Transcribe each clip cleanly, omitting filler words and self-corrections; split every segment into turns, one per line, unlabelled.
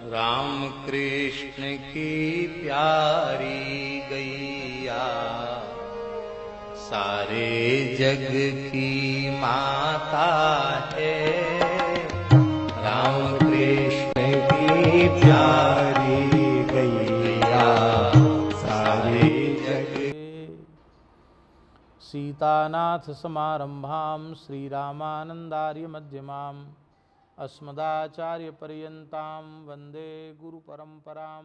राम कृष्ण की प्यारी गैया सारे जग की माता है। राम कृष्ण की प्यारी गैया सारे जग।
सीतानाथ समारंभां श्रीरामानंदार्य मध्यमाम् अस्मदाचार्यपर्यन्तां वन्दे गुरुपरम्परां।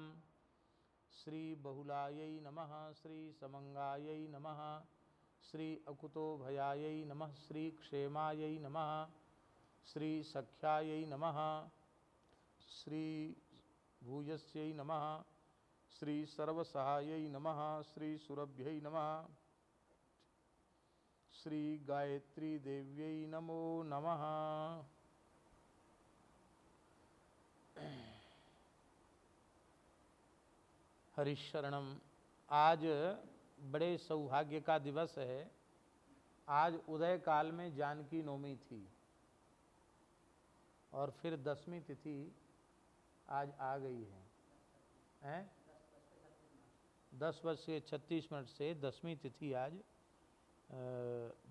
श्री बहुलायै नमः, श्री समंगायै नमः, श्री अकुतोभयायै नमः, श्री क्षेमायै नमः, श्री सख्यायै नमः, श्री भूयस्यै नमः, श्री सर्वसहायै नमः, श्री सुरभ्यै नमः, श्री गायत्री देव्यै नमो नमः। हरिशरणम। आज बड़े सौभाग्य का दिवस है। आज उदय काल में जानकी नवमी थी और फिर 10वीं तिथि आज आ गई है। 10:36 से 10वीं तिथि आज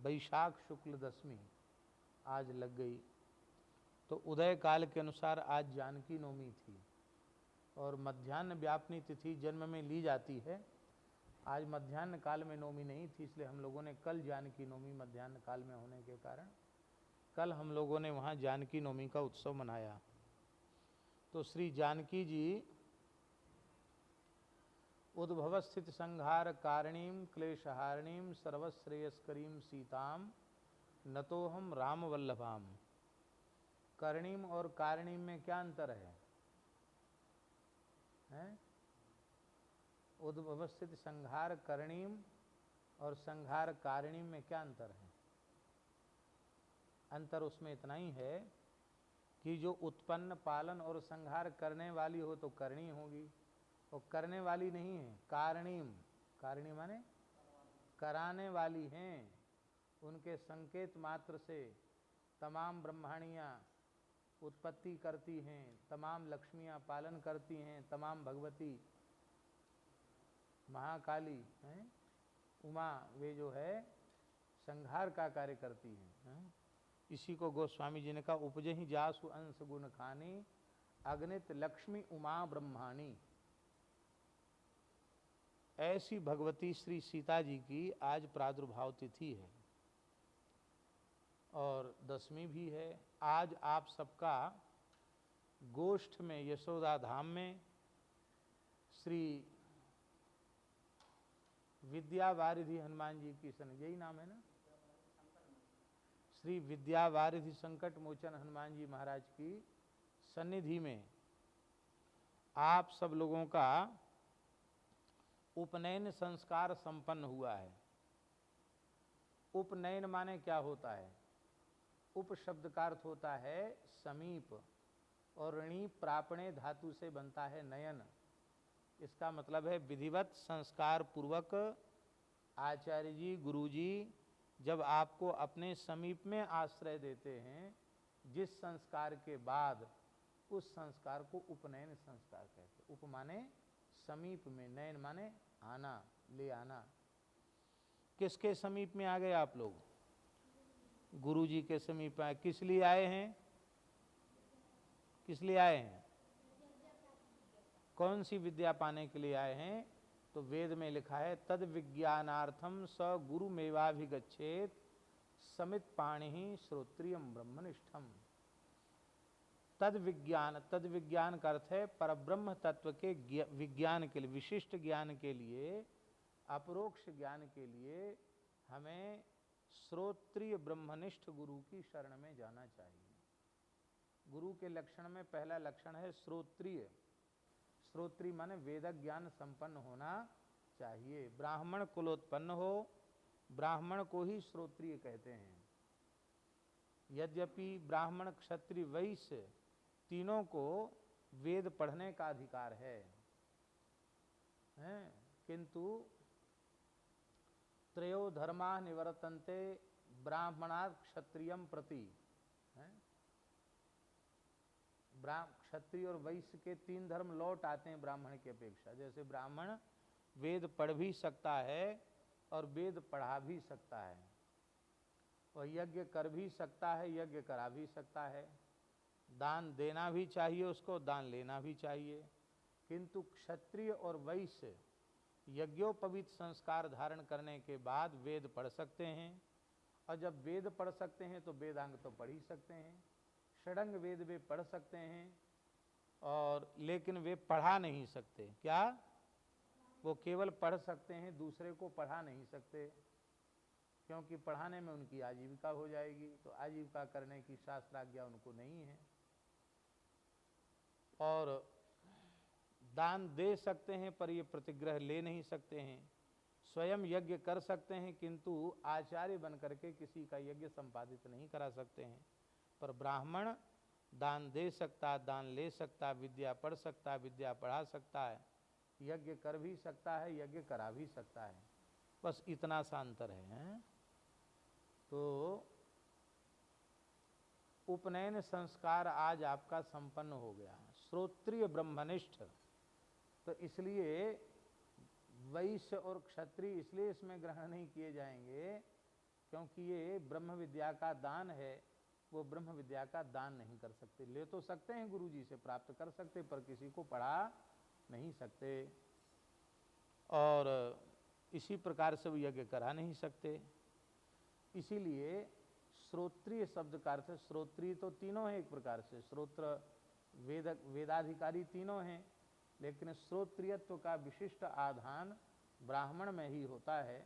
वैशाख शुक्ल 10वीं आज लग गई। तो उदय काल के अनुसार आज जानकी नवमी थी और मध्याह्न व्यापनी तिथि जन्म में ली जाती है। आज मध्याह्न काल में नवमी नहीं थी, इसलिए हम लोगों ने कल जानकी नवमी मध्याह्न काल में होने के कारण कल हम लोगों ने वहाँ जानकी नवमी का उत्सव मनाया। तो श्री जानकी जी उद्भव स्थित संहार कारणीम क्लेशहारिणीम सर्वश्रेयस्करीम सीताम नतोहम राम वल्लभाम। करणीम और कारणीम में क्या अंतर है? उद्भवस्थित संहार करणीम और संहार कारणीम में क्या अंतर है? अंतर उसमें इतना ही है कि जो उत्पन्न पालन और संहार करने वाली हो तो करणी होगी, और करने वाली नहीं है कारणीम। कारणी माने कराने वाली हैं। उनके संकेत मात्र से तमाम ब्रह्माणियाँ उत्पत्ति करती हैं, तमाम लक्ष्मियाँ पालन करती हैं, तमाम भगवती महाकाली हैं, उमा वे जो है संहार का कार्य करती हैं। इसी को गोस्वामी जी ने कहा, उपजहि जासु अंश गुण खानी अगणित लक्ष्मी उमा ब्रह्माणी। ऐसी भगवती श्री सीता जी की आज प्रादुर्भाव तिथि है और 10वीं भी है। आज आप सबका गोष्ठ में यशोदा धाम में श्री विद्यावारिधि हनुमान जी की यही नाम है ना, श्री विद्यावारिधि संकट मोचन हनुमान जी महाराज की सन्निधि में आप सब लोगों का उपनयन संस्कार संपन्न हुआ है। उपनयन माने क्या होता है? उप शब्द का अर्थ होता है समीप और णी प्रापणे धातु से बनता है नयन। इसका मतलब है विधिवत संस्कार पूर्वक आचार्य जी गुरु जी जब आपको अपने समीप में आश्रय देते हैं, जिस संस्कार के बाद उस संस्कार को उपनयन संस्कार कहते हैं। उप माने समीप में, नयन माने आना, ले आना। किसके समीप में आ गए आप लोग? गुरु जी के समीप आए। किस लिए आए हैं? किस लिए आए हैं? कौन सी विद्या पाने के लिए आए हैं? तो वेद में लिखा है तद विज्ञानार्थम स गुरु मेवाभिगच्छेत समित पाणि श्रोत्रियम ब्रह्मनिष्ठम। तद विज्ञान का अर्थ है परब्रह्म तत्व के विज्ञान के लिए, विशिष्ट ज्ञान के लिए, अपरोक्ष ज्ञान के लिए हमें श्रोत्रिय ब्रह्मनिष्ठ गुरु की शरण में जाना चाहिए। गुरु के लक्षण में पहला लक्षण है श्रोत्रिय। श्रोत्रिय माने वेद ज्ञान संपन्न होना चाहिए। ब्राह्मण कुलोत्पन्न हो, ब्राह्मण को ही श्रोत्रिय कहते हैं। यद्यपि ब्राह्मण क्षत्रिय वैश्य तीनों को वेद पढ़ने का अधिकार है, किंतु त्रयो धर्मा निवर्तन्ते ब्राह्मणात् क्षत्रियम प्रति। क्षत्रिय और वैश्य के 3 धर्म लौट आते हैं ब्राह्मण की अपेक्षा। जैसे ब्राह्मण वेद पढ़ भी सकता है और वेद पढ़ा भी सकता है, वह यज्ञ कर भी सकता है, यज्ञ करा भी सकता है, दान देना भी चाहिए उसको, दान लेना भी चाहिए। किंतु क्षत्रिय और वैश्य यज्ञोपवीत संस्कार धारण करने के बाद वेद पढ़ सकते हैं, और जब वेद पढ़ सकते हैं तो वेदांग तो पढ़ ही सकते हैं, षडंग वेद वे पढ़ सकते हैं, और लेकिन वे पढ़ा नहीं सकते। क्या? वो केवल पढ़ सकते हैं, दूसरे को पढ़ा नहीं सकते, क्योंकि पढ़ाने में उनकी आजीविका हो जाएगी, तो आजीविका करने की शास्त्राज्ञा उनको नहीं है। और दान दे सकते हैं पर ये प्रतिग्रह ले नहीं सकते हैं। स्वयं यज्ञ कर सकते हैं किंतु आचार्य बन करके किसी का यज्ञ संपादित नहीं करा सकते हैं। पर ब्राह्मण दान दे सकता, दान ले सकता, विद्या पढ़ सकता, विद्या पढ़ा सकता है, यज्ञ कर भी सकता है, यज्ञ करा भी सकता है। बस इतना सा अंतर है। तो उपनयन संस्कार आज आपका संपन्न हो गया, श्रोत्रिय ब्रह्मनिष्ठ। तो इसलिए वैश्य और क्षत्रिय इसलिए इसमें ग्रहण नहीं किए जाएंगे क्योंकि ये ब्रह्म विद्या का दान है, वो ब्रह्म विद्या का दान नहीं कर सकते। ले तो सकते हैं, गुरु जी से प्राप्त कर सकते, पर किसी को पढ़ा नहीं सकते, और इसी प्रकार से वो यज्ञ करा नहीं सकते। इसीलिए श्रोत्रिय शब्द का अर्थ, श्रोत्रिय तो तीनों हैं एक प्रकार से, श्रोत्र वेदाधिकारी तीनों हैं, लेकिन श्रोत्रियत्व का विशिष्ट आधान ब्राह्मण में ही होता है,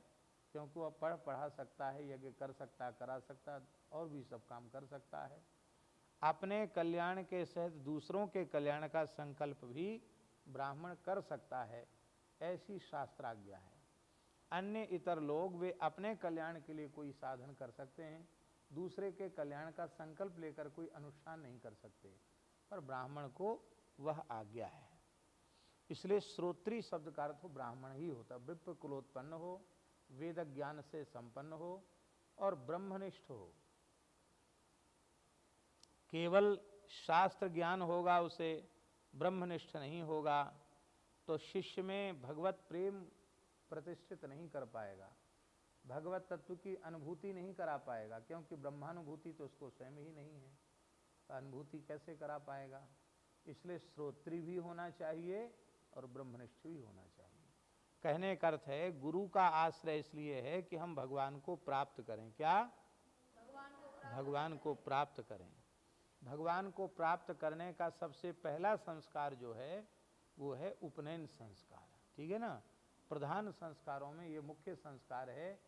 क्योंकि वह पढ़ा सकता है, यज्ञ कर सकता, करा सकता, और भी सब काम कर सकता है। अपने कल्याण के सहित दूसरों के कल्याण का संकल्प भी ब्राह्मण कर सकता है, ऐसी शास्त्राज्ञा है। अन्य इतर लोग वे अपने कल्याण के लिए कोई साधन कर सकते हैं, दूसरे के कल्याण का संकल्प लेकर कोई अनुष्ठान नहीं कर सकते, पर ब्राह्मण को वह आज्ञा है। इसलिए श्रोत्री शब्द का अर्थ ब्राह्मण ही होता, विप्र कुलोत्पन्न हो, वेद ज्ञान से संपन्न हो और ब्रह्मनिष्ठ हो। केवल शास्त्र ज्ञान होगा उसे, ब्रह्मनिष्ठ नहीं होगा, तो शिष्य में भगवत प्रेम प्रतिष्ठित नहीं कर पाएगा, भगवत तत्व की अनुभूति नहीं करा पाएगा, क्योंकि ब्रह्मानुभूति तो उसको स्वयं ही नहीं है, तो अनुभूति कैसे करा पाएगा। इसलिए श्रोत्री भी होना चाहिए और ब्रह्मनिष्ठ भी होना चाहिए। कहने का अर्थ है गुरु का आश्रय इसलिए है कि हम भगवान को प्राप्त करें। क्या? भगवान को प्राप्त करें। भगवान को प्राप्त करने का सबसे पहला संस्कार जो है वो है उपनयन संस्कार, ठीक है ना। प्रधान संस्कारों में ये मुख्य संस्कार है,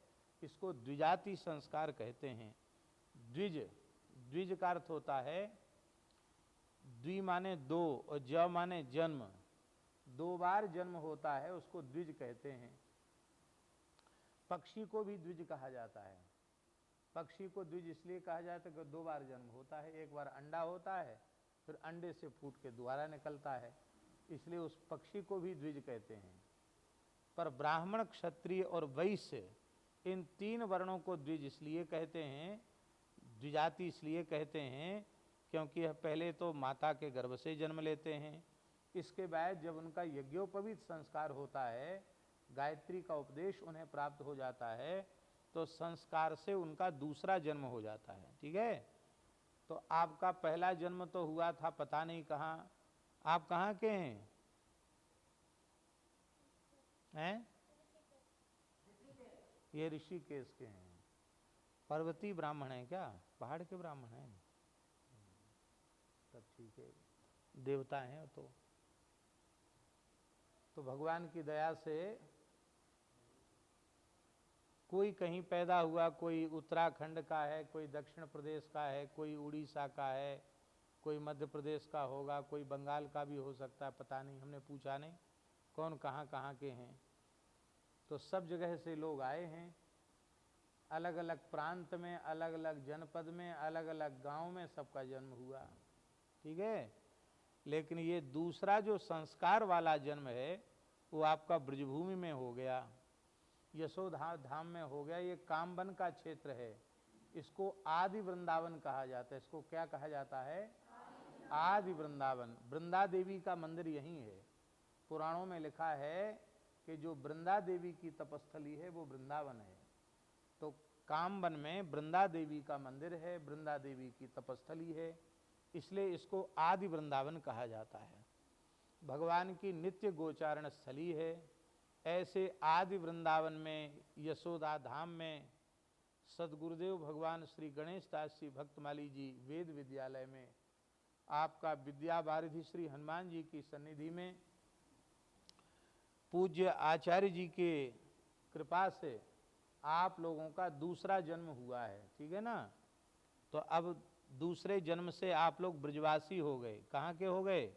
इसको द्विजाति संस्कार कहते हैं। द्विज, द्विज का अर्थ होता है, द्वि माने दो और ज माने जन्म, 2 बार जन्म होता है, उसको द्विज कहते हैं। पक्षी को भी द्विज कहा जाता है। पक्षी को द्विज इसलिए कहा जाता है कि 2 बार जन्म होता है, एक बार अंडा होता है, फिर अंडे से फूट के दोबारा निकलता है, इसलिए उस पक्षी को भी द्विज कहते हैं। पर ब्राह्मण, क्षत्रिय और वैश्य इन 3 वर्णों को द्विज इसलिए कहते हैं, द्विजाति इसलिए कहते हैं क्योंकि यह पहले तो माता के गर्भ से जन्म लेते हैं, इसके बाद जब उनका यज्ञोपवीत संस्कार होता है, गायत्री का उपदेश उन्हें प्राप्त हो जाता है, तो संस्कार से उनका दूसरा जन्म हो जाता है, ठीक है। तो आपका पहला जन्म तो हुआ था पता नहीं कहाँ, आप कहाँ के हैं? ये ऋषिकेश के हैं। पर्वती ब्राह्मण है क्या? पहाड़ के ब्राह्मण हैं? तब ठीक है, देवता हैं तो भगवान की दया से कोई कहीं पैदा हुआ, कोई उत्तराखंड का है, कोई दक्षिण प्रदेश का है, कोई उड़ीसा का है, कोई मध्य प्रदेश का होगा, कोई बंगाल का भी हो सकता है, पता नहीं, हमने पूछा नहीं कौन कहाँ कहाँ के हैं। तो सब जगह से लोग आए हैं, अलग अलग प्रांत में, अलग अलग जनपद में, अलग अलग गांव में सबका जन्म हुआ, ठीक है। लेकिन ये दूसरा जो संस्कार वाला जन्म है वो आपका ब्रजभूमि में हो गया, यशोदा धाम में हो गया। ये कामवन का क्षेत्र है, इसको आदि वृंदावन कहा जाता है। इसको क्या कहा जाता है? आदि वृंदावन, वृंदा देवी का मंदिर यही है। पुराणों में लिखा है कि जो वृंदा देवी की तपस्थली है वो वृंदावन है। तो कामवन में वृंदा देवी का मंदिर है, वृंदा देवी की तपस्थली है, इसलिए इसको आदि वृंदावन कहा जाता है। भगवान की नित्य गोचारण स्थली है। ऐसे आदि वृंदावन में, यशोदा धाम में, सदगुरुदेव भगवान श्री गणेश दास जी भक्तमाली जी वेद विद्यालय में, आपका विद्या वारिधि श्री हनुमान जी की सन्निधि में, पूज्य आचार्य जी के कृपा से आप लोगों का दूसरा जन्म हुआ है, ठीक है ना। तो अब दूसरे जन्म से आप लोग ब्रजवासी हो गए। कहाँ के हो गए?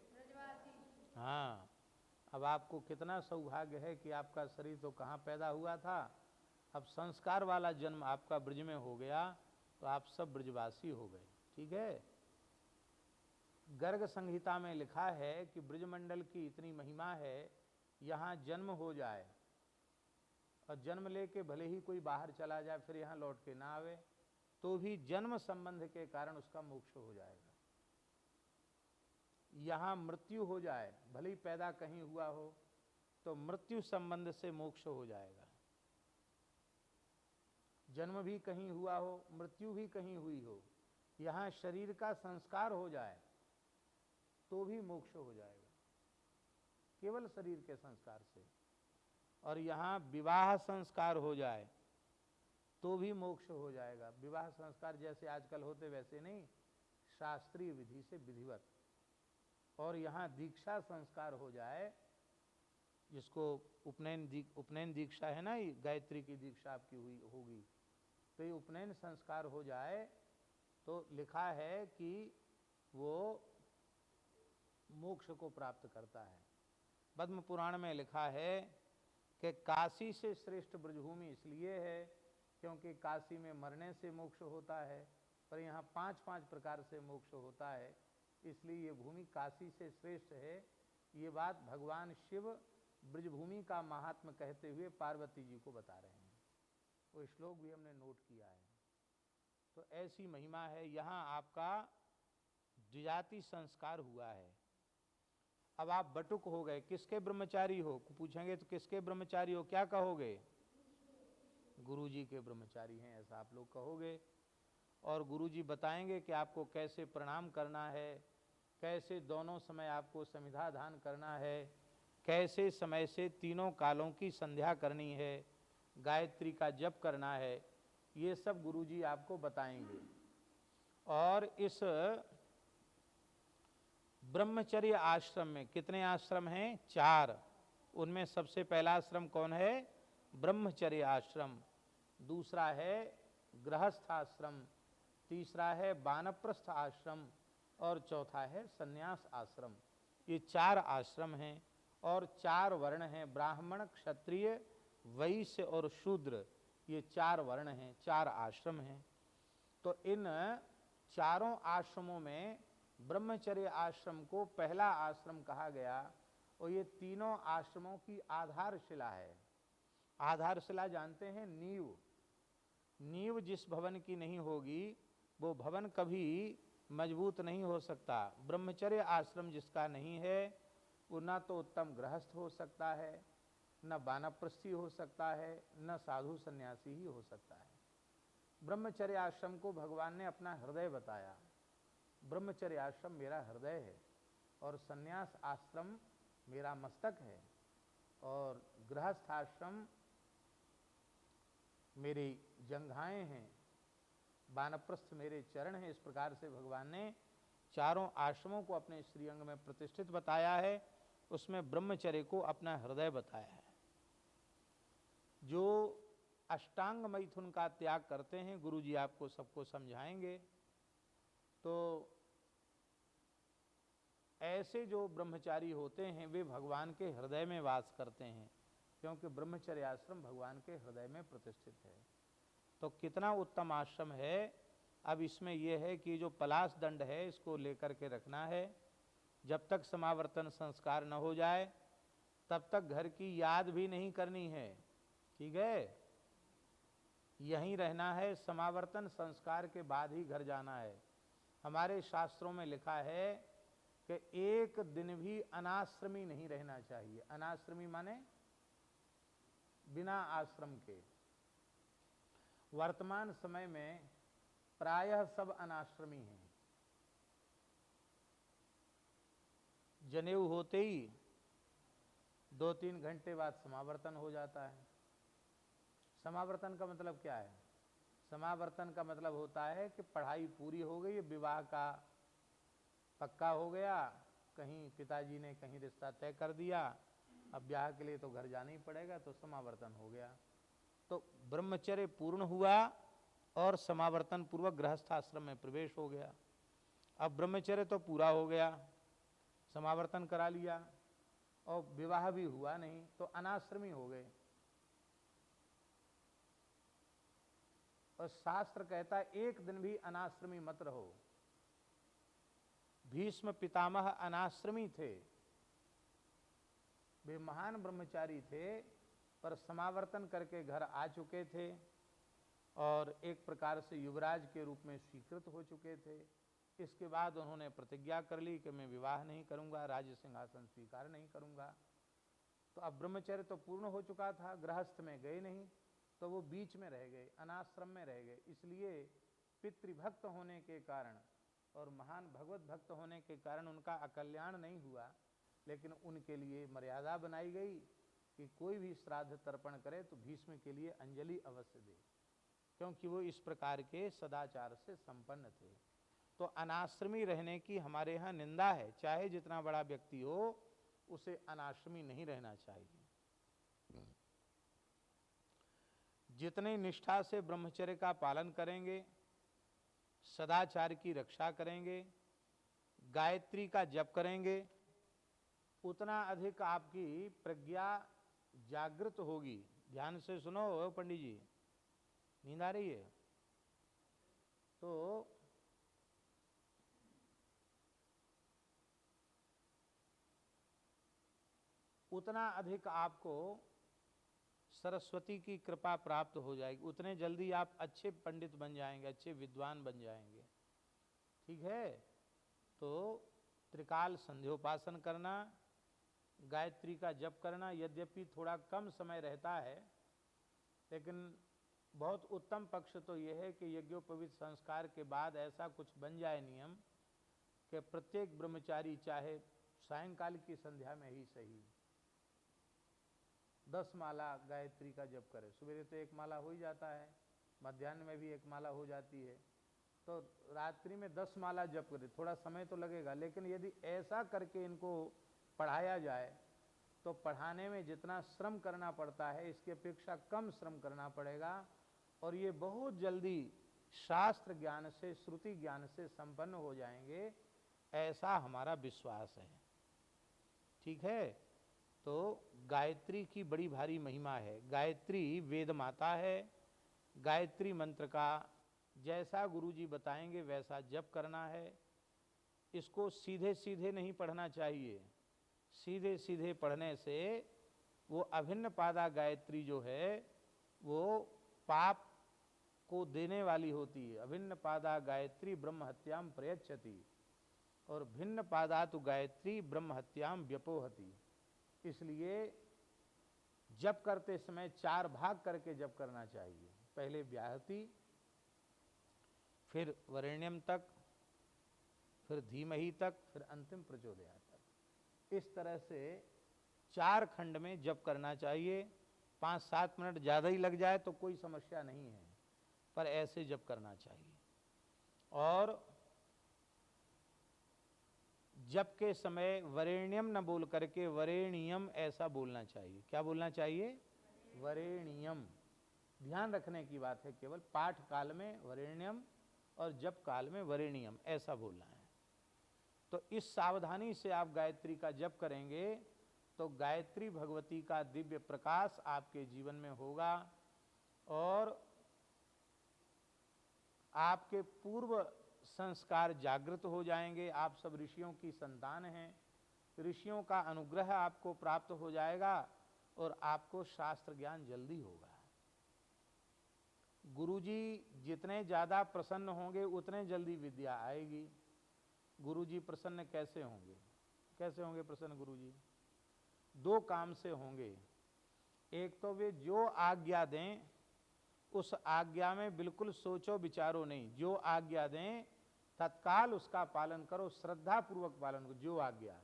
हाँ, अब आपको कितना सौभाग्य है कि आपका शरीर तो कहाँ पैदा हुआ था, अब संस्कार वाला जन्म आपका ब्रज में हो गया, तो आप सब ब्रजवासी हो गए, ठीक है। गर्ग संहिता में लिखा है कि ब्रजमंडल की इतनी महिमा है, यहाँ जन्म हो जाए और जन्म लेके भले ही कोई बाहर चला जाए फिर यहाँ लौट के ना आवे, तो भी जन्म संबंध के कारण उसका मोक्ष हो जाएगा। यहाँ मृत्यु हो जाए, भले ही पैदा कहीं हुआ हो, तो मृत्यु संबंध से मोक्ष हो जाएगा। जन्म भी कहीं हुआ हो, मृत्यु भी कहीं हुई हो, यहाँ शरीर का संस्कार हो जाए तो भी मोक्ष हो जाएगा, केवल शरीर के संस्कार से। और यहाँ विवाह संस्कार हो जाए तो भी मोक्ष हो जाएगा। विवाह संस्कार जैसे आजकल होते वैसे नहीं, शास्त्रीय विधि से विधिवत। और यहाँ दीक्षा संस्कार हो जाए, जिसको उपनयन दीक्षा है ना, ये गायत्री की दीक्षा आपकी हुई होगी, तो ये उपनयन संस्कार हो जाए तो लिखा है कि वो मोक्ष को प्राप्त करता है। पद्म पुराण में लिखा है कि काशी से श्रेष्ठ ब्रजभूमि इसलिए है क्योंकि काशी में मरने से मोक्ष होता है, पर यहाँ 5-5 प्रकार से मोक्ष होता है, इसलिए ये भूमि काशी से श्रेष्ठ है। ये बात भगवान शिव ब्रजभूमि का महात्म कहते हुए पार्वती जी को बता रहे हैं। वो श्लोक भी हमने नोट किया है। तो ऐसी महिमा है। यहाँ आपका द्विजाति संस्कार हुआ है। अब आप बटुक हो गए, किसके ब्रह्मचारी हो? पूछेंगे तो किसके ब्रह्मचारी हो, क्या कहोगे? गुरु जी के ब्रह्मचारी हैं, ऐसा आप लोग कहोगे। और गुरु जी बताएंगे कि आपको कैसे प्रणाम करना है, कैसे दोनों समय आपको समिधा दान करना है, कैसे समय से तीनों कालों की संध्या करनी है, गायत्री का जप करना है, ये सब गुरु जी आपको बताएंगे। और इस ब्रह्मचर्य आश्रम में कितने आश्रम हैं? 4। उनमें सबसे पहला आश्रम कौन है? ब्रह्मचर्य आश्रम। दूसरा है गृहस्थ आश्रम, तीसरा है वानप्रस्थ आश्रम और चौथा है संन्यास आश्रम। ये 4 आश्रम हैं और 4 वर्ण हैं, ब्राह्मण, क्षत्रिय, वैश्य और शूद्र। ये 4 वर्ण हैं, 4 आश्रम हैं। तो इन चारों आश्रमों में ब्रह्मचर्य आश्रम को पहला आश्रम कहा गया और ये तीनों आश्रमों की आधारशिला है। आधारशिला जानते हैं? नींव। नींव जिस भवन की नहीं होगी वो भवन कभी मजबूत नहीं हो सकता। ब्रह्मचर्य आश्रम जिसका नहीं है वो न तो उत्तम गृहस्थ हो सकता है, न वानप्रस्थी हो सकता है, न साधु सन्यासी ही हो सकता है। ब्रह्मचर्य आश्रम को भगवान ने अपना हृदय बताया। ब्रह्मचर्य आश्रम मेरा हृदय है और संन्यास आश्रम मेरा मस्तक है और गृहस्थ आश्रम मेरी जंघाएं हैं, वानप्रस्थ मेरे चरण हैं। इस प्रकार से भगवान ने चारों आश्रमों को अपने श्रीअंग में प्रतिष्ठित बताया है। उसमें ब्रह्मचर्य को अपना हृदय बताया है। जो अष्टांग मैथुन का त्याग करते हैं, गुरु जी आपको सबको समझाएंगे। तो ऐसे जो ब्रह्मचारी होते हैं वे भगवान के हृदय में वास करते हैं, क्योंकि ब्रह्मचर्य आश्रम भगवान के हृदय में प्रतिष्ठित है। तो कितना उत्तम आश्रम है। अब इसमें यह है कि जो पलाश दंड है इसको लेकर के रखना है। जब तक समावर्तन संस्कार न हो जाए तब तक घर की याद भी नहीं करनी है, ठीक है? यहीं रहना है। समावर्तन संस्कार के बाद ही घर जाना है। हमारे शास्त्रों में लिखा है कि एक दिन भी अनाश्रमी नहीं रहना चाहिए। अनाश्रमी माने बिना आश्रम के। वर्तमान समय में प्रायः सब अनाश्रमी हैं। जनेऊ होते ही 2-3 घंटे बाद समावर्तन हो जाता है। समावर्तन का मतलब क्या है? समावर्तन का मतलब होता है कि पढ़ाई पूरी हो गई, विवाह का पक्का हो गया, कहीं पिताजी ने कहीं रिश्ता तय कर दिया, अब ब्याह के लिए तो घर जाना ही पड़ेगा, तो समावर्तन हो गया। तो ब्रह्मचर्य पूर्ण हुआ और समावर्तन पूर्वक गृहस्थाश्रम में प्रवेश हो गया। अब ब्रह्मचर्य तो पूरा हो गया, समावर्तन करा लिया और विवाह भी हुआ नहीं, तो अनाश्रमी हो गए। और शास्त्र कहता है एक दिन भी अनाश्रमी मत रहो। भीष्म पितामह अनाश्रमी थे, वे महान ब्रह्मचारी थे, पर समावर्तन करके घर आ चुके थे और एक प्रकार से युवराज के रूप में स्वीकृत हो चुके थे। इसके बाद उन्होंने प्रतिज्ञा कर ली कि मैं विवाह नहीं करूंगा, राज्य सिंहासन स्वीकार नहीं करूंगा। तो अब ब्रह्मचर्य तो पूर्ण हो चुका था, गृहस्थ में गए नहीं, तो वो बीच में रह गए, अनाश्रम में रह गए। इसलिए पितृभक्त होने के कारण और महान भगवत भक्त होने के कारण उनका अकल्याण नहीं हुआ, लेकिन उनके लिए मर्यादा बनाई गई कि कोई भी श्राद्ध तर्पण करे तो भीष्म के लिए अंजलि अवश्य दे, क्योंकि वो इस प्रकार के सदाचार से संपन्न थे। तो अनाश्रमी रहने की हमारे यहाँ निंदा है, चाहे जितना बड़ा व्यक्ति हो उसे अनाश्रमी नहीं रहना चाहिए। जितने निष्ठा से ब्रह्मचर्य का पालन करेंगे, सदाचार की रक्षा करेंगे, गायत्री का जप करेंगे, उतना अधिक आपकी प्रज्ञा जागृत होगी। ध्यान से सुनो पंडित जी, नींद आ रही है? तो उतना अधिक आपको सरस्वती की कृपा प्राप्त हो जाएगी, उतने जल्दी आप अच्छे पंडित बन जाएंगे, अच्छे विद्वान बन जाएंगे। ठीक है? तो त्रिकाल संध्योपासन करना, गायत्री का जप करना, यद्यपि थोड़ा कम समय रहता है, लेकिन बहुत उत्तम पक्ष तो यह है कि यज्ञोपवीत संस्कार के बाद ऐसा कुछ बन जाए नियम कि प्रत्येक ब्रह्मचारी चाहे सायंकाल की संध्या में ही सही 10 माला गायत्री का जप करे। सवेरे तो 1 माला हो ही जाता है, मध्याह्न में भी 1 माला हो जाती है, तो रात्रि में 10 माला जप करे। थोड़ा समय तो लगेगा, लेकिन यदि ऐसा करके इनको पढ़ाया जाए तो पढ़ाने में जितना श्रम करना पड़ता है इसकी अपेक्षा कम श्रम करना पड़ेगा, और ये बहुत जल्दी शास्त्र ज्ञान से, श्रुति ज्ञान से संपन्न हो जाएंगे, ऐसा हमारा विश्वास है। ठीक है? तो गायत्री की बड़ी भारी महिमा है। गायत्री वेद माता है। गायत्री मंत्र का जैसा गुरुजी बताएंगे वैसा जप करना है। इसको सीधे सीधे नहीं पढ़ना चाहिए, सीधे सीधे पढ़ने से वो अभिन्न पादा गायत्री जो है वो पाप को देने वाली होती है। अभिन्न पादा गायत्री ब्रह्म हत्याम प्रयच्छति और भिन्न पादा तो गायत्री ब्रह्म हत्याम व्यपोहति। इसलिए जप करते समय 4 भाग करके जप करना चाहिए। पहले व्याहति, फिर वरेण्यम तक, फिर धीमहि तक, फिर अंतिम प्रचोदया तक। इस तरह से 4 खंड में जप करना चाहिए। 5-7 मिनट ज़्यादा ही लग जाए तो कोई समस्या नहीं है, पर ऐसे जप करना चाहिए। और जप के समय वरेण्यम न बोल करके वरेणियम ऐसा बोलना चाहिए। क्या बोलना चाहिए? वरेणियम। ध्यान रखने की बात है, केवल पाठ काल में वरेण्यम और जप काल में वरेणियम ऐसा बोलना है। तो इस सावधानी से आप गायत्री का जप करेंगे तो गायत्री भगवती का दिव्य प्रकाश आपके जीवन में होगा और आपके पूर्व संस्कार जागृत हो जाएंगे। आप सब ऋषियों की संतान हैं, ऋषियों का अनुग्रह आपको प्राप्त हो जाएगा और आपको शास्त्र ज्ञान जल्दी होगा। गुरुजी जितने ज़्यादा प्रसन्न होंगे उतने जल्दी विद्या आएगी। गुरुजी प्रसन्न कैसे होंगे? कैसे होंगे प्रसन्न गुरुजी? दो काम से होंगे। एक तो वे जो आज्ञा दें उस आज्ञा में बिल्कुल सोचो विचारो नहीं, जो आज्ञा दें तत्काल उसका पालन करो, श्रद्धा पूर्वक पालन करो, जो आज्ञा।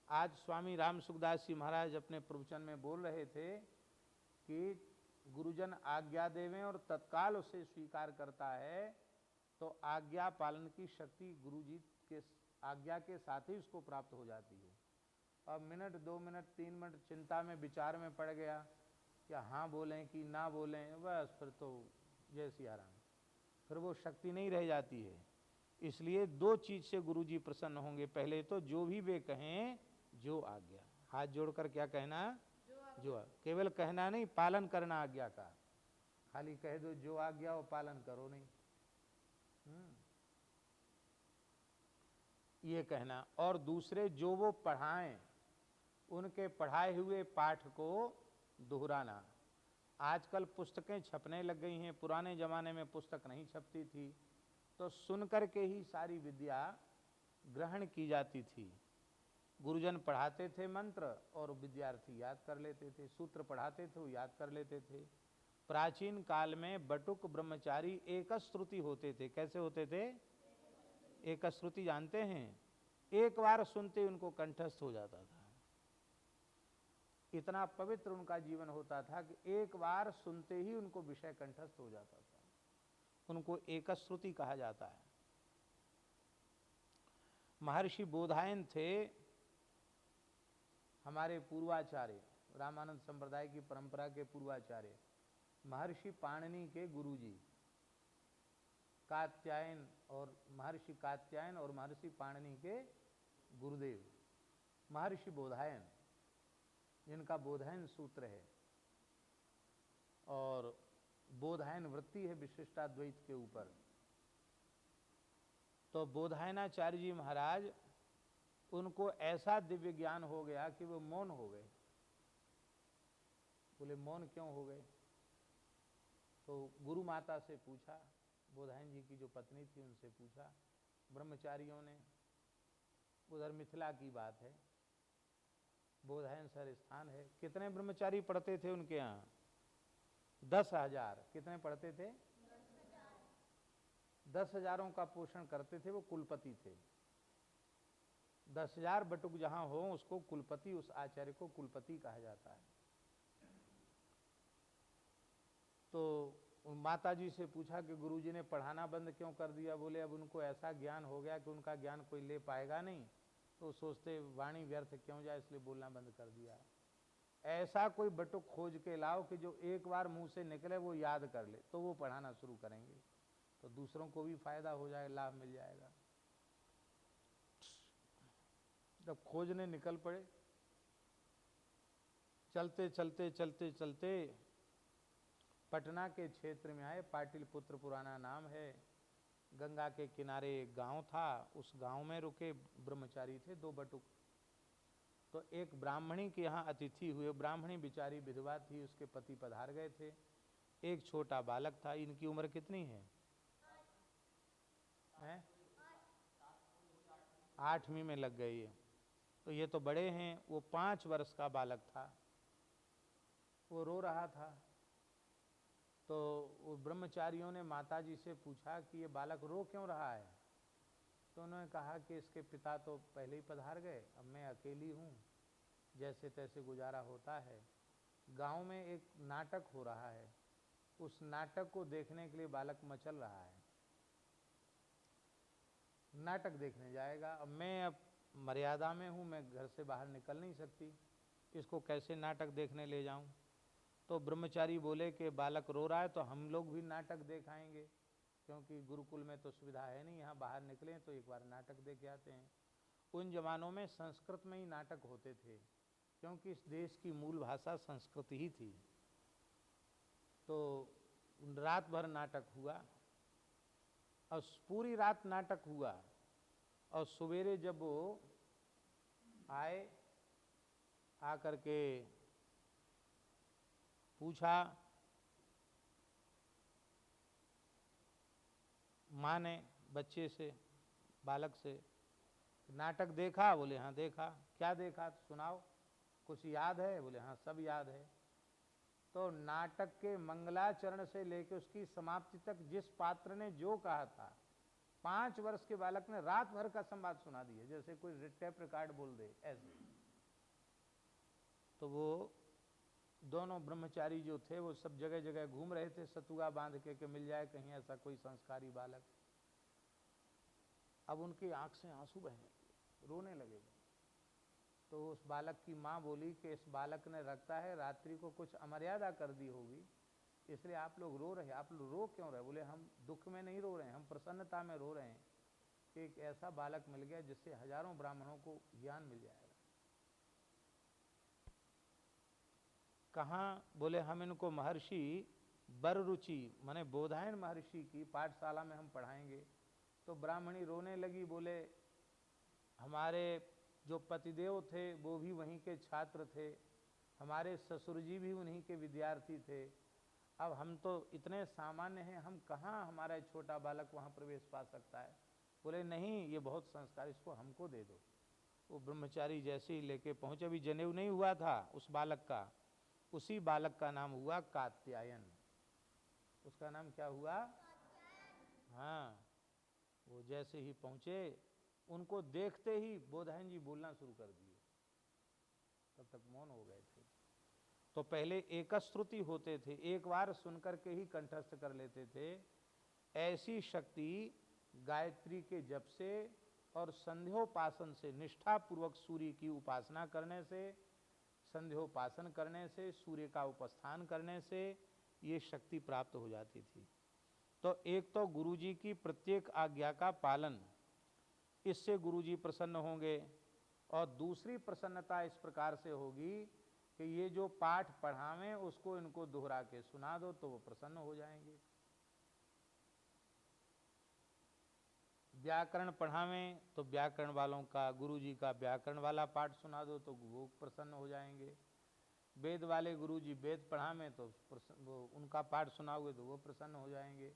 आज स्वामी राम सुखदास जी महाराज अपने प्रवचन में बोल रहे थे कि गुरुजन आज्ञा देवें और तत्काल उसे स्वीकार करता है तो आज्ञा पालन की शक्ति गुरुजी के आज्ञा के साथ ही उसको प्राप्त हो जाती है। अब मिनट 2 मिनट 3 मिनट चिंता में विचार में पड़ गया, क्या हाँ बोलें कि ना बोलें, बस फिर तो जय सिया राम, फिर वो शक्ति नहीं रह जाती है। इसलिए दो चीज से गुरुजी प्रसन्न होंगे। पहले तो जो भी वे कहें, जो आज्ञा, हाथ जोड़कर क्या कहना, जो केवल कहना नहीं, पालन करना आज्ञा का। खाली कह दो जो आज्ञा वो पालन करो नहीं, ये कहना। और दूसरे जो वो पढ़ाएं उनके पढ़ाए हुए पाठ को दोहराना। आजकल पुस्तकें छपने लग गई हैं, पुराने जमाने में पुस्तक नहीं छपती थी, तो सुन करके ही सारी विद्या ग्रहण की जाती थी। गुरुजन पढ़ाते थे मंत्र और विद्यार्थी याद कर लेते थे, सूत्र पढ़ाते थे वो याद कर लेते थे। प्राचीन काल में बटुक ब्रह्मचारी एकश्रुति होते थे। कैसे होते थे? एकश्रुति जानते हैं? एक बार सुनते उनको कंठस्थ हो जाता था। इतना पवित्र उनका जीवन होता था कि एक बार सुनते ही उनको विषय कंठस्थ हो जाता था। उनको एकश्रुति कहा जाता है। महर्षि बोधायन थे हमारे पूर्वाचार्य, रामानंद संप्रदाय की परंपरा के पूर्वाचार्य, महर्षि पाणिनि के गुरुजी कात्यायन, और महर्षि कात्यायन और महर्षि पाणिनि के गुरुदेव महर्षि बोधायन, जिनका बोधायन सूत्र है और बोधायन वृत्ति है विशिष्टाद्वैत के ऊपर। तो बोधायनाचार्य जी महाराज, उनको ऐसा दिव्य ज्ञान हो गया कि वो मौन हो गए। बोले मौन क्यों हो गए? तो गुरु माता से पूछा, बोधायन जी की जो पत्नी थी उनसे पूछा, ब्रह्मचारियों ने, उधर मिथिला की बात है, बोधायन सर स्थान है, कितने ब्रह्मचारी पढ़ते थे उनके यहाँ? 10,000। कितने पढ़ते थे? 10,000 का पोषण करते थे, वो कुलपति थे। 10,000 बटुक जहां हो उसको कुलपति, उस आचार्य को कुलपति कहा जाता है। तो माता जी से पूछा कि गुरुजी ने पढ़ाना बंद क्यों कर दिया? बोले अब उनको ऐसा ज्ञान हो गया कि उनका ज्ञान कोई ले पाएगा नहीं, तो सोचते वाणी व्यर्थ क्यों जाए, इसलिए बोलना बंद कर दिया। ऐसा कोई बटुक खोज के लाओ कि जो एक बार मुंह से निकले वो याद कर ले, तो वो पढ़ाना शुरू करेंगे, तो दूसरों को भी फायदा हो जाएगा, लाभ मिल जाएगा। जब खोजने निकल पड़े, चलते चलते चलते चलते पटना के क्षेत्र में आए। पाटिलपुत्र पुराना नाम है। गंगा के किनारे एक गांव था, उस गांव में रुके। ब्रह्मचारी थे 2 बटुक। तो एक ब्राह्मणी के यहाँ अतिथि हुए। ब्राह्मणी बेचारी विधवा थी, उसके पति पधार गए थे। एक छोटा बालक था। इनकी उम्र कितनी है? 8वीं में लग गई है, तो ये तो बड़े हैं। वो 5 वर्ष का बालक था, वो रो रहा था। तो वो ब्रह्मचारियों ने माताजी से पूछा कि ये बालक रो क्यों रहा है? तो उन्होंने कहा कि इसके पिता तो पहले ही पधार गए, अब मैं अकेली हूँ, जैसे तैसे गुजारा होता है। गांव में एक नाटक हो रहा है, उस नाटक को देखने के लिए बालक मचल रहा है। नाटक देखने जाएगा। अब मैं मर्यादा में हूँ, मैं घर से बाहर निकल नहीं सकती, इसको कैसे नाटक देखने ले जाऊँ? तो ब्रह्मचारी बोले कि बालक रो रहा है तो हम लोग भी नाटक देखाएंगे, क्योंकि गुरुकुल में तो सुविधा है नहीं, यहाँ बाहर निकलें तो एक बार नाटक देख के आते हैं। उन जमानों में संस्कृत में ही नाटक होते थे, क्योंकि इस देश की मूल भाषा संस्कृत ही थी। तो रात भर नाटक हुआ और पूरी रात नाटक हुआ, और सवेरे जब वो आए, आकर के पूछा माँ ने बच्चे से, बालक से, नाटक देखा? बोले हाँ देखा। क्या देखा? तो सुनाओ, कुछ याद है? बोले हाँ सब याद है। तो नाटक के मंगलाचरण से लेकर उसकी समाप्ति तक जिस पात्र ने जो कहा था, 5 वर्ष के बालक ने रात भर का संवाद सुना दिया, जैसे कोई टेप रिकॉर्ड बोल दे ऐसे। तो वो दोनों ब्रह्मचारी जो थे वो सब जगह जगह घूम रहे थे सतुआ बांध के कि मिल जाए कहीं ऐसा कोई संस्कारी बालक। अब उनकी आंख से आंसू बहने लगे, रोने लगे। तो उस बालक की माँ बोली कि इस बालक ने रखता है रात्रि को कुछ अमर्यादा कर दी होगी, इसलिए आप लोग रो रहे हैं। आप लोग रो क्यों रहे? बोले हम दुख में नहीं रो रहे हैं, हम प्रसन्नता में रो रहे हैं कि एक ऐसा बालक मिल गया जिससे हजारों ब्राह्मणों को ज्ञान मिल जाएगा। कहाँ? बोले हम इनको महर्षि बररुचि माने बोधायन महर्षि की पाठशाला में हम पढ़ाएंगे। तो ब्राह्मणी रोने लगी, बोले हमारे जो पतिदेव थे वो भी वहीं के छात्र थे, हमारे ससुर जी भी उन्हीं के विद्यार्थी थे, अब हम तो इतने सामान्य हैं, हम कहाँ हमारा छोटा बालक वहाँ प्रवेश पा सकता है। बोले नहीं, ये बहुत संस्कार, इसको हमको दे दो। वो ब्रह्मचारी जैसे ही लेके पहुँचे, अभी जनेऊ नहीं हुआ था उस बालक का, उसी बालक का नाम हुआ कात्यायन। उसका नाम क्या हुआ? हाँ। वो जैसे ही पहुँचे, उनको देखते ही बोधायन जी बोलना शुरू कर दिए, तब तक मौन हो गए थे। तो पहले एकश्रुति होते थे, एक बार सुनकर के ही कंठस्थ कर लेते थे। ऐसी शक्ति गायत्री के जप से और संध्योपासन से, निष्ठापूर्वक सूर्य की उपासना करने से, संध्योपासन करने से, सूर्य का उपस्थान करने से ये शक्ति प्राप्त हो जाती थी। तो एक तो गुरुजी की प्रत्येक आज्ञा का पालन, इससे गुरुजी प्रसन्न होंगे। और दूसरी प्रसन्नता इस प्रकार से होगी कि ये जो पाठ पढ़ावें उसको इनको दोहरा के सुना दो तो वो प्रसन्न हो जाएंगे। व्याकरण पढ़ावें तो व्याकरण वालों का, गुरुजी का व्याकरण वाला पाठ सुना दो तो वो प्रसन्न हो जाएंगे। वेद वाले गुरुजी वेद पढ़ावें तो वो उनका पाठ सुनाओगे तो वो प्रसन्न हो जाएंगे।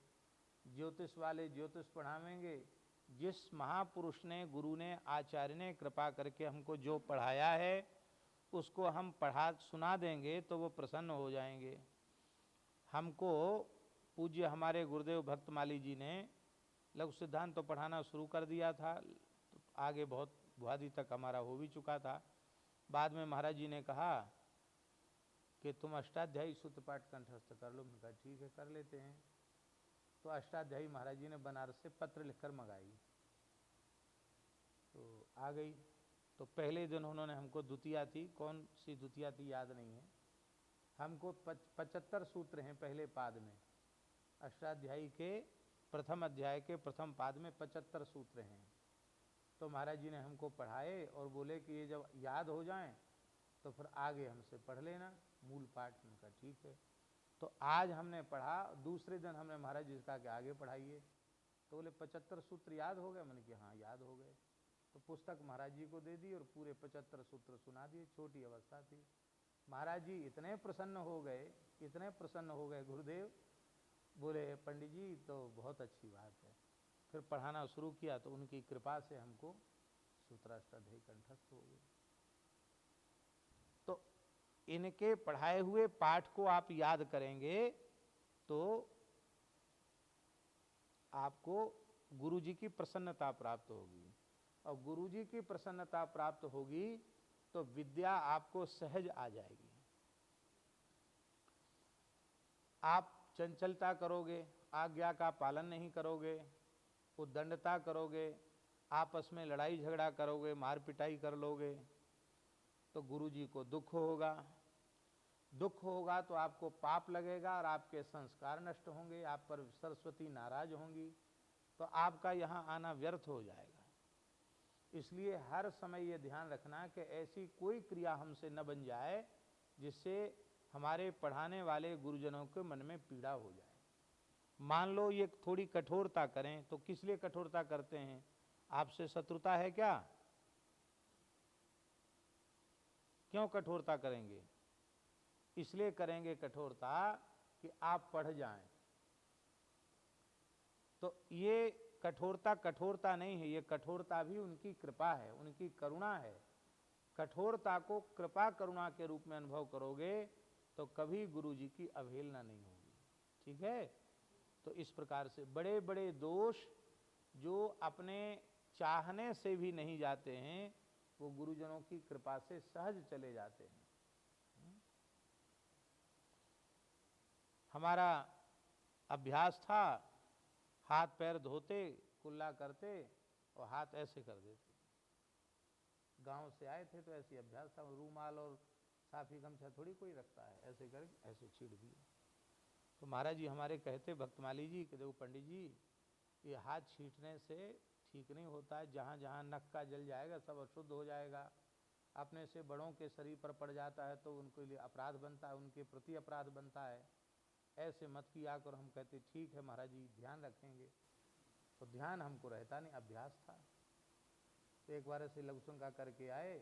ज्योतिष वाले ज्योतिष पढ़ावेंगे, जिस महापुरुष ने, गुरु ने, आचार्य ने कृपा करके हमको जो पढ़ाया है उसको हम पढ़ा सुना देंगे तो वो प्रसन्न हो जाएंगे। हमको पूज्य हमारे गुरुदेव भक्तमाली जी ने लघु सिद्धांत तो पढ़ाना शुरू कर दिया था, तो आगे बहुत भुआदी तक हमारा हो भी चुका था। बाद में महाराज जी ने कहा कि तुम अष्टाध्यायी सूत्र पाठ कंठस्थ कर लो। मैंने कहा ठीक है कर लेते हैं। तो अष्टाध्यायी महाराज जी ने बनारस से पत्र लिखकर मंगाई, तो आ गई। तो पहले दिन उन्होंने हमको द्वितीया थी, कौन सी द्वितीया थी याद नहीं है, हमको 75 सूत्र हैं पहले पाद में, अष्टाध्यायी के प्रथम अध्याय के प्रथम पाद में 75 सूत्र हैं। तो महाराज जी ने हमको पढ़ाए और बोले कि ये जब याद हो जाएं तो फिर आगे हमसे पढ़ लेना मूल पाठ। में कहा ठीक है। तो आज हमने पढ़ा, दूसरे दिन हमने महाराज जी से कहा कि आगे पढ़ाइए। तो बोले 75 सूत्र याद हो गए? मैंने कहा हाँ याद हो गए। तो पुस्तक महाराज जी को दे दी और पूरे 75 सूत्र सुना दिए। छोटी अवस्था थी। महाराज जी इतने प्रसन्न हो गए, इतने प्रसन्न हो गए गुरुदेव, बोले पंडित जी तो बहुत अच्छी बात है। फिर पढ़ाना शुरू किया तो उनकी कृपा से हमको सूत्राष्टाध्यायी कंठस्थ हो गए। तो इनके पढ़ाए हुए पाठ को आप याद करेंगे तो आपको गुरुजी की प्रसन्नता प्राप्त होगी, और गुरुजी की प्रसन्नता प्राप्त होगी तो विद्या आपको सहज आ जाएगी। आप चंचलता करोगे, आज्ञा का पालन नहीं करोगे, उद्दंडता करोगे, आपस में लड़ाई झगड़ा करोगे, मार पिटाई कर लोगे तो गुरुजी को दुख होगा। दुख होगा तो आपको पाप लगेगा और आपके संस्कार नष्ट होंगे, आप पर सरस्वती नाराज होंगी, तो आपका यहाँ आना व्यर्थ हो जाएगा। इसलिए हर समय ये ध्यान रखना कि ऐसी कोई क्रिया हमसे न बन जाए जिससे हमारे पढ़ाने वाले गुरुजनों के मन में पीड़ा हो जाए। मान लो ये थोड़ी कठोरता करें तो किस लिए कठोरता करते हैं? आपसे शत्रुता है क्या? क्यों कठोरता करेंगे? इसलिए करेंगे कठोरता कि आप पढ़ जाएं। तो ये कठोरता कठोरता नहीं है, ये कठोरता भी उनकी कृपा है, उनकी करुणा है। कठोरता को कृपा करुणा के रूप में अनुभव करोगे तो कभी गुरु जी की अवहेलना नहीं होगी। ठीक है। तो इस प्रकार से बड़े बड़े दोष जो अपने चाहने से भी नहीं जाते हैं, वो गुरुजनों की कृपा से सहज चले जाते हैं। हमारा अभ्यास था, हाथ पैर धोते, कुल्ला करते और हाथ ऐसे कर देते। गांव से आए थे तो ऐसी अभ्यास था, रूमाल और साफी गमछा थोड़ी कोई रखता है, ऐसे करके ऐसे छीड़ दिए। तो महाराज जी हमारे कहते भक्तमाली जी कि देखो पंडित जी, ये हाथ छींटने से ठीक नहीं होता है, जहाँ जहाँ नख का जल जाएगा सब अशुद्ध हो जाएगा। अपने से बड़ों के शरीर पर पड़ जाता है तो उनके लिए अपराध बनता है, उनके प्रति अपराध बनता है, ऐसे मत किया कर। हम कहते ठीक है महाराज जी, ध्यान रखेंगे। तो ध्यान हमको रहता नहीं, अभ्यास था। तो एक बार ऐसे लघुशंका करके आए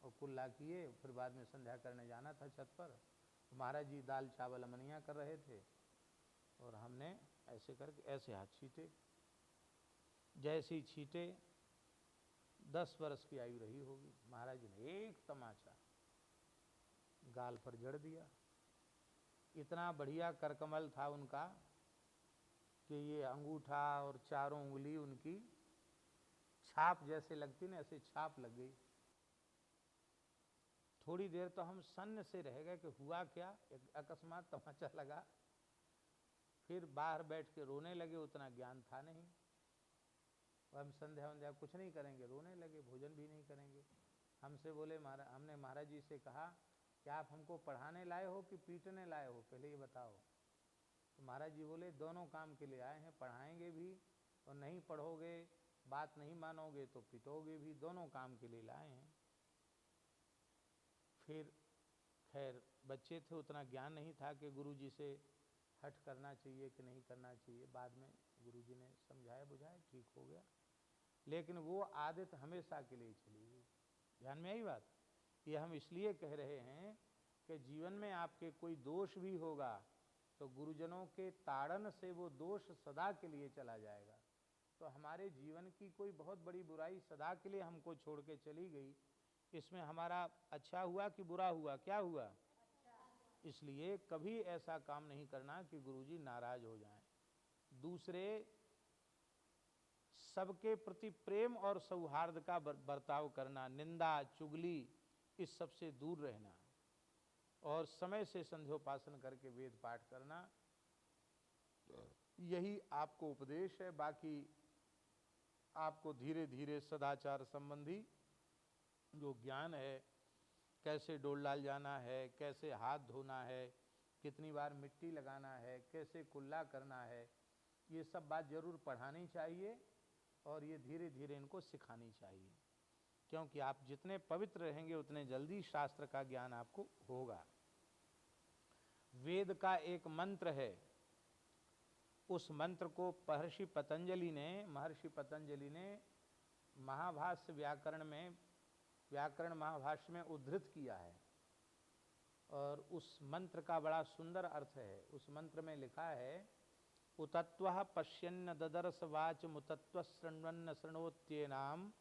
और कुल्ला किए, फिर बाद में संध्या करने जाना था छत पर। तो महाराज जी दाल चावल अमनिया कर रहे थे और हमने ऐसे करके ऐसे हाथ छीटे। जैसे ही छीटे, 10 वर्ष की आयु रही होगी, महाराज जी ने एक तमाचा गाल पर जड़ दिया। इतना बढ़िया करकमल था उनका कि ये अंगूठा और चारों उंगली उनकी छाप जैसे लगती ना, ऐसे छाप लग गई। थोड़ी देर तो हम सन्न से रह गए कि हुआ क्या, एक अकस्मात तमाचा लगा। फिर बाहर बैठ के रोने लगे, उतना ज्ञान था नहीं। हम संध्या वंध्या कुछ नहीं करेंगे, रोने लगे, भोजन भी नहीं करेंगे। हमसे बोले हमने महाराज जी से कहा कि आप हमको पढ़ाने लाए हो कि पीटने लाए हो, पहले ये बताओ। तो महाराज जी बोले दोनों काम के लिए आए हैं, पढ़ाएंगे भी और नहीं पढ़ोगे, बात नहीं मानोगे तो पिटोगे भी, दोनों काम के लिए लाए हैं। फिर खैर बच्चे थे, उतना ज्ञान नहीं था कि गुरु जी से हठ करना चाहिए कि नहीं करना चाहिए। बाद में गुरु जी ने समझाया बुझाया, ठीक हो गया। लेकिन वो आदत हमेशा के लिए चली गई। ध्यान में आई बात। ये हम इसलिए कह रहे हैं कि जीवन में आपके कोई दोष भी होगा तो गुरुजनों के ताड़न से वो दोष सदा के लिए चला जाएगा। तो हमारे जीवन की कोई बहुत बड़ी बुराई सदा के लिए हमको छोड़ के चली गई, इसमें हमारा अच्छा हुआ कि बुरा हुआ? क्या हुआ? इसलिए कभी ऐसा काम नहीं करना कि गुरुजी नाराज हो जाएं। दूसरे सबके प्रति प्रेम और सौहार्द का बर्ताव करना, निंदा चुगली इस सब से दूर रहना और समय से संध्योपासन करके वेद पाठ करना, यही आपको उपदेश है। बाकी आपको धीरे धीरे सदाचार संबंधी जो ज्ञान है, कैसे डोल डाल जाना है, कैसे हाथ धोना है, कितनी बार मिट्टी लगाना है, कैसे कुल्ला करना है, ये सब बात जरूर पढ़ानी चाहिए और ये धीरे धीरे इनको सिखानी चाहिए। क्योंकि आप जितने पवित्र रहेंगे उतने जल्दी शास्त्र का ज्ञान आपको होगा। वेद का एक मंत्र है, उस मंत्र को महर्षि पतंजलि ने महाभाष्य व्याकरण महाभाष्य में उद्धृत किया है और उस मंत्र का बड़ा सुंदर अर्थ है। उस मंत्र में लिखा है, उतत्वः पश्यन्न ददर्श वाच मुतत्व शृण्वन्न शृणोत्येनाम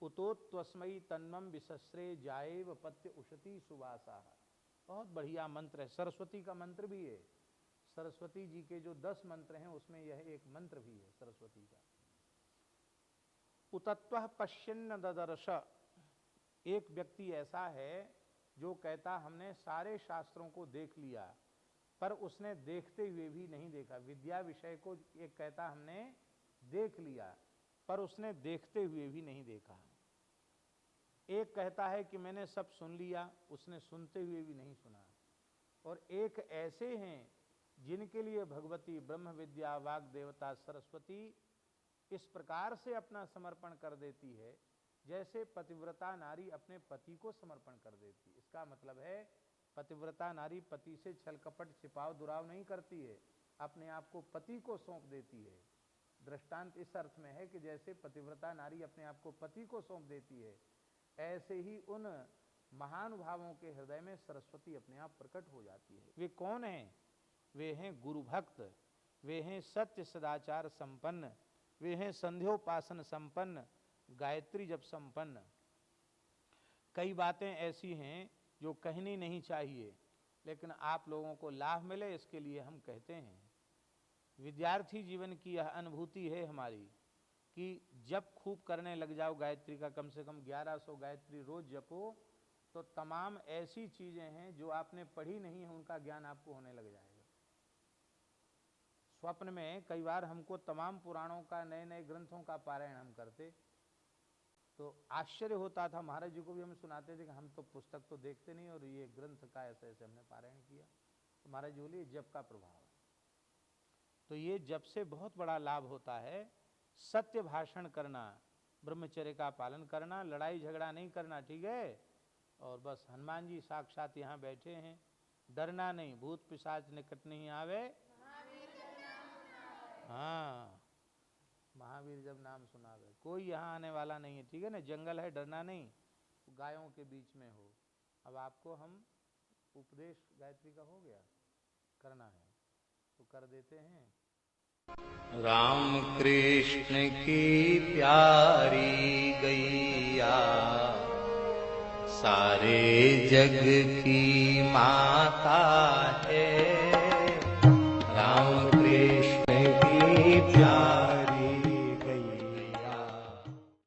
उतोत्वस्मै तन्मम विसस्रे जाएव पत्य उशती सुवासा। बहुत बढ़िया मंत्र है, सरस्वती का मंत्र भी है। सरस्वती जी के जो 10 मंत्र हैं उसमें यह एक मंत्र भी है सरस्वती का। उतत्वः पश्यन्न ददर्श, एक व्यक्ति ऐसा है जो कहता हमने सारे शास्त्रों को देख लिया, पर उसने देखते हुए भी नहीं देखा। विद्या विषय को एक कहता हमने देख लिया, पर उसने देखते हुए भी नहीं देखा। एक कहता है कि मैंने सब सुन लिया, उसने सुनते हुए भी नहीं सुना। और एक ऐसे हैं जिनके लिए भगवती ब्रह्म विद्या वाग देवता सरस्वती इस प्रकार से अपना समर्पण कर देती है जैसे पतिव्रता नारी अपने पति को समर्पण कर देती। इसका मतलब है पतिव्रता नारी पति से छल कपट छिपाव दुराव नहीं करती है, अपने आप को पति को सौंप देती है। दृष्टांत इस अर्थ में है कि जैसे पतिव्रता नारी अपने आप को पति को सौंप देती है, ऐसे ही उन महानुभावों के हृदय में सरस्वती अपने आप प्रकट हो जाती है। वे कौन हैं? वे हैं गुरु भक्त, वे हैं सत्य सदाचार संपन्न, वे हैं संध्योपासन संपन्न, गायत्री जप संपन्न। कई बातें ऐसी हैं जो कहनी नहीं चाहिए, लेकिन आप लोगों को लाभ मिले इसके लिए हम कहते हैं। विद्यार्थी जीवन की यह अनुभूति है हमारी कि जब खूब करने लग जाओ गायत्री का, कम से कम 1100 गायत्री रोज जपो, तो तमाम ऐसी चीजें हैं जो आपने पढ़ी नहीं है उनका ज्ञान आपको होने लग जाएगा। स्वप्न में कई बार हमको तमाम पुराणों का, नए नए ग्रंथों का पारायण हम करते तो आश्चर्य होता था। महाराज जी को भी हम सुनाते थे कि हम तो पुस्तक तो देखते नहीं और ये ग्रंथ का ऐसे ऐसे हमने पारायण किया। तो महाराज जी बोले जप का प्रभाव है। तो ये जप से बहुत बड़ा लाभ होता है। सत्य भाषण करना, ब्रह्मचर्य का पालन करना, लड़ाई झगड़ा नहीं करना, ठीक है। और बस हनुमान जी साक्षात यहाँ बैठे हैं, डरना नहीं, भूत पिशाच निकट नहीं आवे, हाँ महावीर जब नाम सुनावे। कोई यहाँ आने वाला नहीं है, ठीक है ना। जंगल है, डरना नहीं, गायों के बीच में हो। अब आपको हम उपदेश गायत्री का हो गया, करना है तो कर देते हैं।
राम कृष्ण की प्यारी गैया, सारे जग की माता है।